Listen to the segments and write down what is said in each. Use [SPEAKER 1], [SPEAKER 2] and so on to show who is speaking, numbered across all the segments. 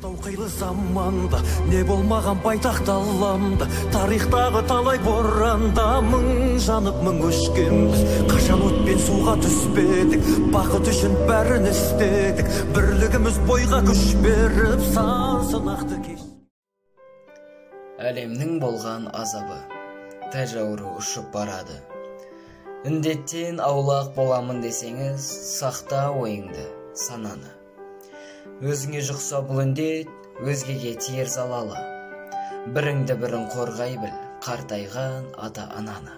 [SPEAKER 1] Қилы заманда не болмаған байтақ даламда, тарихтағы талай боранда мың жанып мың өшкенбіз. Қашан отпен суға түспедік, бақыт үшін бәрін істедік, бірлігіміз бойға күш беріп сан сынақты кеш.
[SPEAKER 2] Әлемнің болған азабы тәжауры ұшып барады. Індеттен аулақ боламын десеңіз, сақта ойыңды, сананы. Өзіңе жұқса бұл індет, өзгеге тиер залалы. Біріңді бірің қорғай біл, қартайған ата-ананы.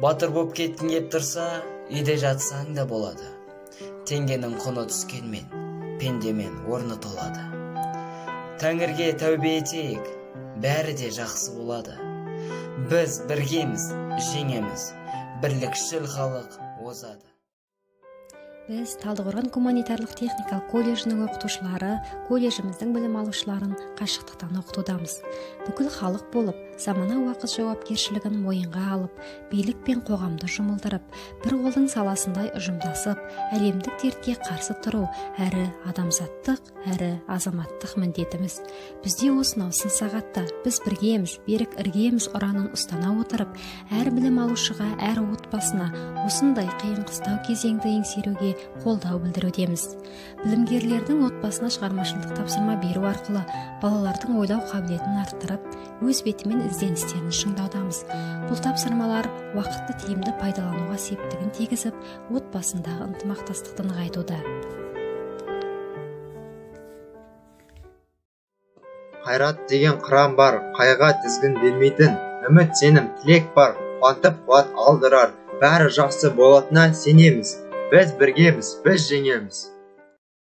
[SPEAKER 2] Батыр боп кеткің кеп тұрса, үйде жатсаң да болады. Теңгенің құны түскенмен, пендемен орны толады. Тәңірге тәубе етейік, бәрі де жақсы болады. Біз біргеміз, жеңеміз, бірлікшіл халық озады.
[SPEAKER 3] Біз Талдықорған гуманитарлық техникалық колледжінің оқытушылары, колледжіміздің білім алушыларын қашықтықтан оқытудамыз. Бүкіл халық болып, замана уақыт жауапкершілігін мойынға алып, билік пен қоғамды жұмылдырып, бір қолдың саласындай ұжымдасып, әлемдік дертке қарсы тұру әрі адамзаттық, әрі азаматтық міндетіміз. Бізде осынау сын сағатта біз біргеміз, берік іргеміз ұранын ұстана отырып, әр білім алушыға, әр отбасына осындай қиын-қыстау кезеңді еңсеруге қолдау білдірудеміз. Білімгерлердің отбасына шығармашылық тапсырма беру арқылы балалардың ойлау қабілетін арттырып, өз бетімен ізденістерін шыңдаудамыз. Бұл тапсырмалар уақытты тиімді пайдалануға септігін тигізіп, отбасындағы ынтымақтастықты нығайтуда.
[SPEAKER 4] Қайрат деген қыран бар, қайға тізгін бермейтін, үміт сенім тілек бар, қуантып қуат алдырар. Бәрі жақсы болатынына сенеміз. Біз біргеміз, біз жеңеміз.